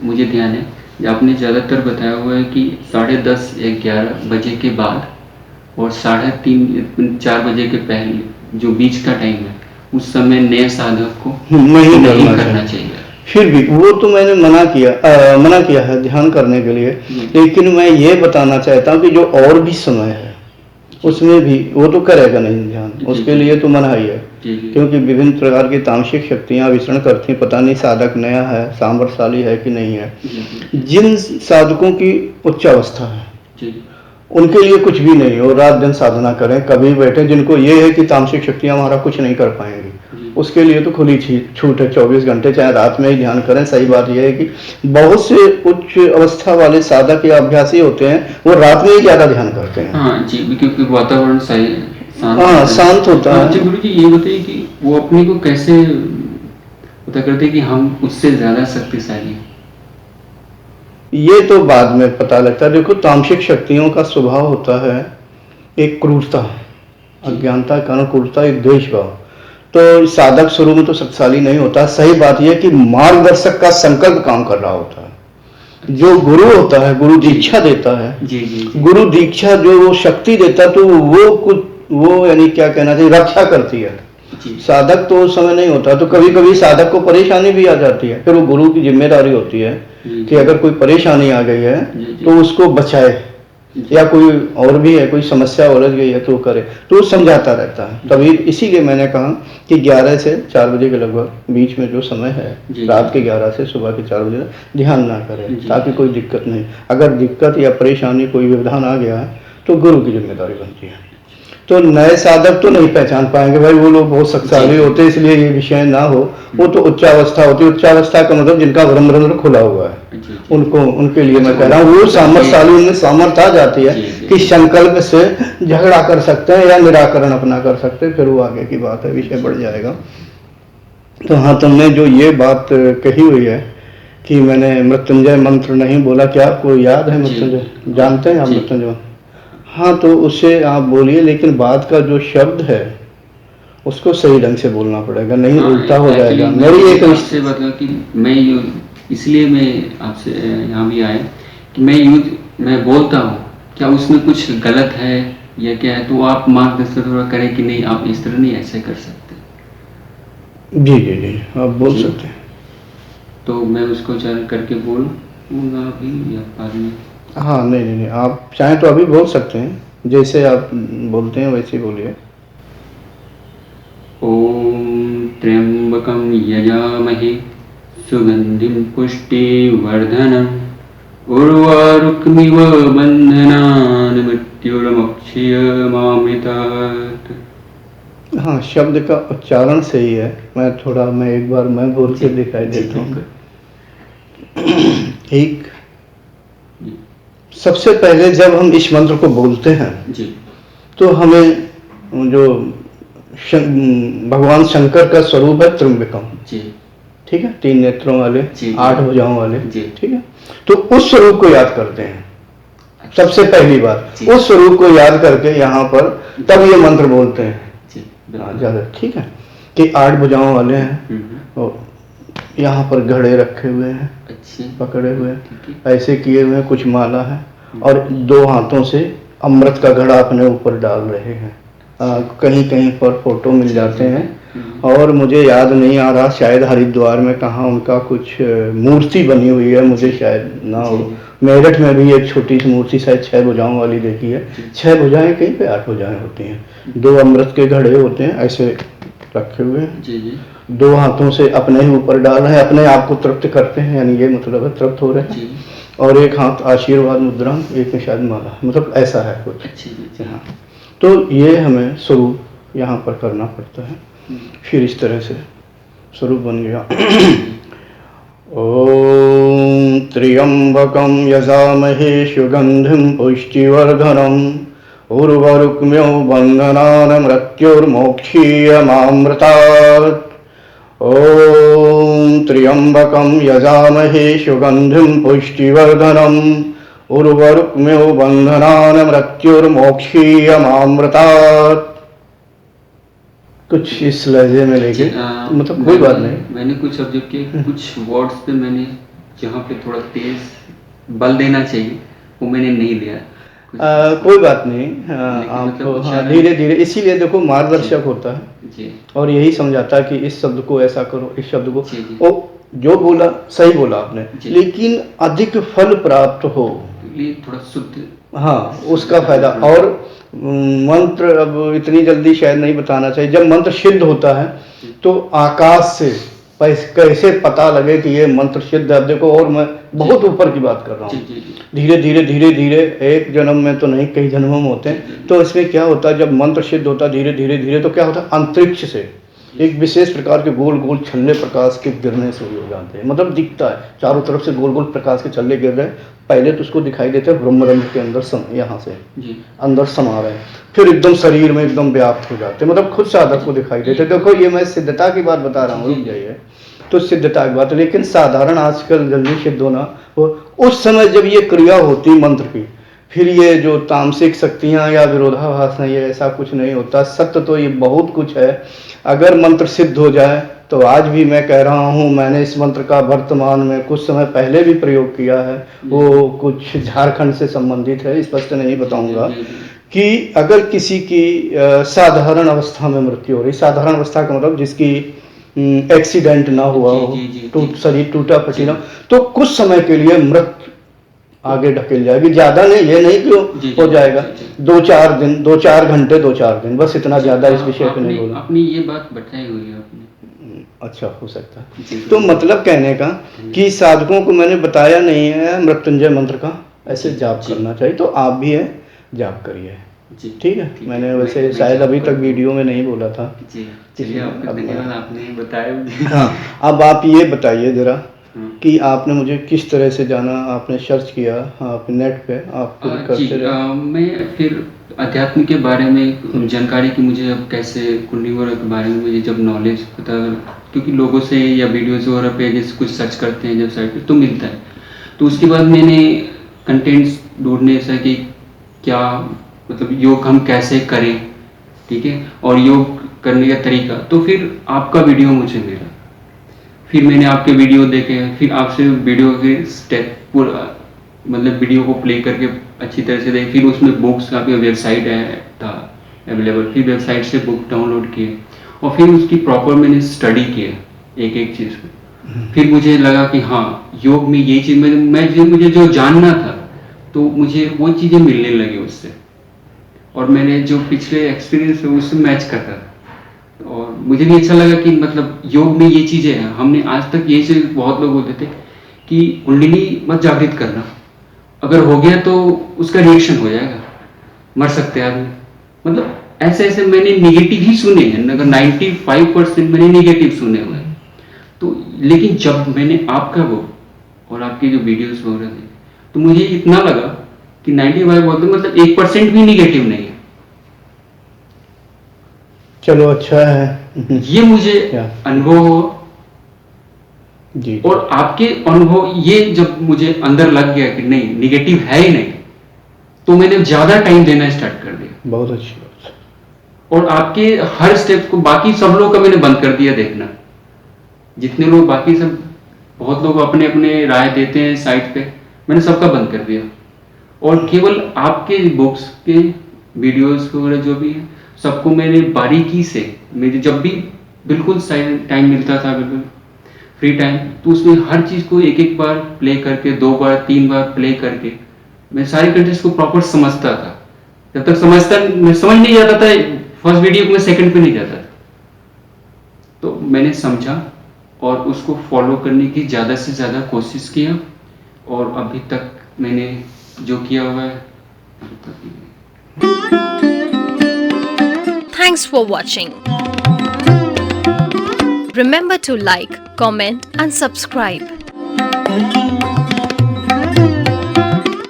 मुझे ध्यान है जो आपने ज़्यादातर बताया हुआ है कि 10:30 या 11 बजे के बाद और 3:30-4 बजे के पहले जो बीच का टाइम है उस समय नए साधक को नहीं करना चाहिए। फिर भी वो तो मैंने मना किया है ध्यान करने के लिए, लेकिन मैं ये बताना चाहता हूँ कि जो और भी समय है उसमें भी वो तो करेगा नहीं ध्यान, उसके लिए तो मना ही है, क्योंकि विभिन्न प्रकार की तामसिक शक्तियाँ विचरण करती हैं। पता नहीं साधक नया है, सामर्थ्यशाली है कि नहीं है। जिन साधकों की उच्च अवस्था है उनके लिए कुछ भी नहीं हो, रात दिन साधना करें, कभी बैठे। जिनको ये है कि तामसिक शक्तियाँ हमारा कुछ नहीं कर पाएंगी, उसके लिए तो खुली छूट है, 24 घंटे चाहे रात में ही ध्यान करें। सही बात यह है कि बहुत से उच्च अवस्था वाले साधक या अभ्यासी होते हैं, वो रात में ही ज्यादा ध्यान करते हैं। हाँ जी, क्योंकि वातावरण सही शांत होता है। अच्छा गुरु जी, ये बताइए कि वो अपने को कैसे पता करते कि हम उससे ज्यादा शक्तिशाली हैं? ये तो बाद में पता लगता है। देखो, तामसिक शक्तियों का स्वभाव होता है एक क्रूरता, अज्ञानता के कारण क्रूरता, एक द्वेष भाव। तो साधक शुरू में तो शक्तिशाली नहीं होता। सही बात यह कि मार्गदर्शक का संकल्प काम कर रहा होता है। जो गुरु होता है, गुरु दीक्षा देता है, गुरु दीक्षा जो वो शक्ति देता है, तो वो यानी क्या कहना चाहिए, रक्षा करती है। साधक तो उस समय नहीं होता, तो कभी कभी साधक को परेशानी भी आ जाती है। फिर वो गुरु की जिम्मेदारी होती है कि अगर कोई परेशानी आ गई है तो उसको बचाए, या कोई और भी है, कोई समस्या उलझ गई है तो करे, तो समझाता रहता है। तभी इसीलिए मैंने कहा कि 11 से 4 बजे के लगभग बीच में जो समय है, रात के 11 से सुबह के 4 बजे, ध्यान ना करें, ताकि कोई दिक्कत नहीं। अगर दिक्कत या परेशानी, कोई व्यवधान आ गया है तो गुरु की जिम्मेदारी बनती है। तो नए साधक तो नहीं पहचान पाएंगे भाई, वो लोग बहुत शक्तिशाली होते हैं, इसलिए ये विषय ना हो। वो तो उच्चावस्था होती है। उच्चावस्था का मतलब जिनका ब्रह्मरंध्र खुला हुआ है, उनके लिए मैं कह रहा हूँ, वो सामर्थ्यशाली, उनमें सामर्थ्य आ जाती है कि संकल्प से झगड़ा कर सकते हैं या निराकरण अपना कर सकते हैं। फिर वो आगे की बात है, विषय बढ़ जाएगा। तो हाँ, तुमने जो ये बात कही हुई है कि मैंने मृत्युंजय मंत्र नहीं बोला, क्या आपको याद है मृत्युंजय? जानते हैं आप मृत्युंजय? हाँ, तो उससे आप बोलिए, लेकिन बाद का जो शब्द है उसको सही ढंग से बोलना पड़ेगा, नहीं उल्टा हो जाएगा। मेरी एक आपसे मतलब कि मैं इसलिए मैं आपसे यहाँ भी आया कि मैं बोलता हूँ, क्या उसमें कुछ गलत है या क्या है, तो आप मार्गदर्शन थोड़ा करें कि नहीं, आप इस तरह नहीं ऐसे कर सकते। जी जी जी, आप बोल सकते हैं। तो मैं उसको उच्चारण करके बोलूँगा अभी या बाद में? हाँ, नहीं, आप चाहें तो अभी बोल सकते हैं, जैसे आप बोलते हैं वैसे बोलिए। ओम त्र्यंबकं यजामहे सुगंधिं पुष्टिवर्धनम् उर्वारुकमिव बन्धनान् मृत्युर्मुक्षीयमामृतात्। हाँ, शब्द का उच्चारण सही है। मैं एक बार बोल के दिखाई देता हूँ। एक सबसे पहले जब हम इस मंत्र को बोलते हैं तो हमें जो भगवान शंकर का स्वरूप है त्र्यंबकम, ठीक है, 3 नेत्रों वाले, 8 भुजाओं वाले, ठीक है, तो उस स्वरूप को याद करते हैं। सबसे पहली बार उस स्वरूप को याद करके यहाँ पर तब ये मंत्र बोलते हैं ज्यादा, ठीक है, कि 8 भुजाओं वाले हैं और यहाँ पर घड़े रखे हुए हैं, पकड़े हुए हैं, ऐसे किए हुए हैं, कुछ माला है, और 2 हाथों से अमृत का घड़ा अपने ऊपर डाल रहे हैं। कहीं कहीं पर फोटो मिल जाते हैं, और मुझे याद नहीं आ रहा, शायद हरिद्वार में कहाँ उनका कुछ मूर्ति बनी हुई है, मुझे शायद ना हो। मेरठ में भी एक छोटी सी मूर्ति शायद 6 भुजाओं वाली देखी है। 6 भुजाएं, कहीं पे 8 भुजाएं होती हैं। 2 अमृत के घड़े होते हैं ऐसे रखे हुए हैं, 2 हाथों से अपने ही ऊपर डाल रहे हैं, अपने आप को तृप्त करते हैं, यानी ये मतलब है तृप्त हो रहे हैं। और एक हाथ आशीर्वाद मुद्रा, एक में शायद माला, मतलब ऐसा है कुछ। हाँ, तो ये हमें स्वरूप यहाँ पर करना पड़ता है। फिर इस तरह से स्वरूप बन गया। ओम त्र्यंबकं यजामहे सुगंधिं पुष्टिवर्धनम् उर्वारुकमिव बन्धनान् मृत्युर्मुक्षीयमामृतात्। ओम त्र्यंबकं यजामहे सुगंधिं पुष्टिवर्धनम् उर्वारुकमिव बन्धनान् मृत्युर्मुक्षीयमामृतात्। कुछ इस लहजे में लेके, मतलब कोई बात नहीं। मैंने कुछ ऑब्जर्व किए, कुछ वर्ड्स पे मैंने जहाँ पे थोड़ा तेज बल देना चाहिए वो मैंने नहीं दिया। कोई बात नहीं, लेकिन आप मतलब कुछ हाँ याद धीरे धीरे, इसीलिए देखो मार्गदर्शक होता है जी और यही समझाता है कि इस शब्द को ऐसा करो, इस शब्द को, जी जी। वो जो बोला सही बोला आपने, जी। लेकिन अधिक फल प्राप्त हो, लिए थोड़ा शुद्ध हाँ उसका फायदा। और मंत्र अब इतनी जल्दी शायद नहीं बताना चाहिए। जब मंत्र सिद्ध होता है तो आकाश से कैसे पता लगे कि ये मंत्र सिद्ध है। अब देखो, और मैं बहुत ऊपर की बात कर रहा जी हूँ, जी जी धीरे धीरे धीरे धीरे, एक जन्म में तो नहीं कई जन्मों में होते हैं। तो इसमें क्या होता है, जब मंत्र सिद्ध होता है धीरे धीरे धीरे, तो क्या होता है, अंतरिक्ष से एक विशेष प्रकार के गोल गोल छल्ले प्रकाश के गिरने शुरू हो जाते हैं। मतलब दिखता है चारों तरफ से गोल गोल प्रकाश के छल्ले गिर रहे हैं। पहले तो उसको दिखाई देते हैं ब्रह्मरंध्र के अंदर, यहाँ से जी अंदर समा रहे हैं, फिर एकदम शरीर में एकदम व्याप्त हो जाते हैं, मतलब खुद साधक को दिखाई देते हैं। देखो ये मैं सिद्धता की बात बता रहा हूँ, रुक जाइए, तो सिद्धता की बात। लेकिन साधारण आजकल जल्दी सिद्ध होना, उस समय जब ये क्रिया होती मंत्र की, फिर ये जो तामसिक शक्तियाँ या विरोधाभास है, ये ऐसा कुछ नहीं होता। सत्य तो ये बहुत कुछ है। अगर मंत्र सिद्ध हो जाए तो आज भी मैं कह रहा हूँ, मैंने इस मंत्र का वर्तमान में कुछ समय पहले भी प्रयोग किया है, वो कुछ झारखंड से संबंधित है, स्पष्ट नहीं बताऊंगा, कि अगर किसी की साधारण अवस्था में मृत्यु हो रही, साधारण अवस्था का मतलब जिसकी एक्सीडेंट ना हुआ हो, शरीर टूटा फटी ना, तो कुछ समय के लिए मृत्यु आगे ढकेल जाएगी। ज्यादा नहीं, ये नहीं कि हो जाएगा, 2-4 दिन, 2-4 घंटे, 2-4 दिन, बस इतना ज्यादा इस विषय पे नहीं बोला। अपनी ये बात बताई हुई है आपने। अच्छा, हो सकता है। तो मतलब कहने का कि साधकों को मैंने बताया नहीं है मृत्युंजय मंत्र का ऐसे जाप करना चाहिए, तो आप भी है जाप करिए, ठीक है। मैंने वैसे शायद अभी तक वीडियो में नहीं बोला था। जी चलिए, आपका धन्यवाद, आपने बताया। हाँ, अब आप ये बताइए जरा कि आपने मुझे किस तरह से जाना, आपने सर्च किया आप नेट पे, आप करते रहे? मैं फिर अध्यात्म के बारे में जानकारी की, मुझे अब कैसे कुंडली वगैरह के बारे में मुझे जब नॉलेज पता, क्योंकि लोगों से या वीडियोज़ वगैरह पे जैसे कुछ सर्च करते हैं जब साइट पे तो मिलता है, तो उसके बाद मैंने कंटेंट्स ढूंढने ऐसा कि क्या मतलब योग हम कैसे करें, ठीक है, और योग करने का तरीका, तो फिर आपका वीडियो मुझे मिला। फिर मैंने आपके वीडियो देखे, फिर आपसे वीडियो के स्टेप पूरा मतलब वीडियो को प्ले करके अच्छी तरह से देखे। फिर उसमें बुक्स का भी वेबसाइट था अवेलेबल, फिर वेबसाइट से बुक डाउनलोड किए और फिर उसकी प्रॉपर मैंने स्टडी किया एक एक चीज़ को। फिर मुझे लगा कि हाँ, योग में ये चीज़ मुझे जो जानना था, तो मुझे वो चीज़ें मिलने लगी उससे, और मैंने जो पिछले एक्सपीरियंस है उससे मैच करता था। और मुझे भी अच्छा लगा कि मतलब योग में ये चीज़ें हैं। हमने आज तक ये चीज़, बहुत लोग बोलते थे कि कुंडली मत जागृत करना, अगर हो गया तो उसका रिएक्शन हो जाएगा, मर सकते हैं आदमी, मतलब ऐसे ऐसे मैंने निगेटिव ही सुने हैं। अगर 95% मैंने निगेटिव सुने हुए हैं। तो लेकिन जब मैंने आपका वो और आपके जो वीडियोस वगैरह थे, तो मुझे इतना लगा कि 95 बोलते मतलब 1% भी निगेटिव नहीं है। चलो अच्छा है, ये मुझे अनुभव हो जी। और आपके अनुभव ये जब मुझे अंदर लग गया कि नहीं निगेटिव है ही नहीं, तो मैंने ज्यादा टाइम देना स्टार्ट कर दिया। बहुत अच्छी बात। और आपके हर स्टेप को, बाकी सब लोग का मैंने बंद कर दिया देखना, जितने लोग बाकी सब, बहुत लोग अपने अपने राय देते हैं साइट पे, मैंने सबका बंद कर दिया और केवल आपके बुक्स के वीडियोस वगैरह जो भी है सबको मैंने बारीकी से, मेरे जब भी बिल्कुल टाइम मिलता था, बिल्कुल फ्री टाइम, तो उसमें हर चीज़ को एक एक बार प्ले करके, 2 बार 3 बार प्ले करके मैं सारी कंटेंट्स को प्रॉपर समझता था। जब तक मैं समझ नहीं जाता था फर्स्ट वीडियो को, मैं सेकंड पे नहीं जाता था। तो मैंने समझा और उसको फॉलो करने की ज़्यादा से ज़्यादा कोशिश किया, और अभी तक मैंने जो किया हुआ है। Thanks for watching. Remember to like, comment and subscribe.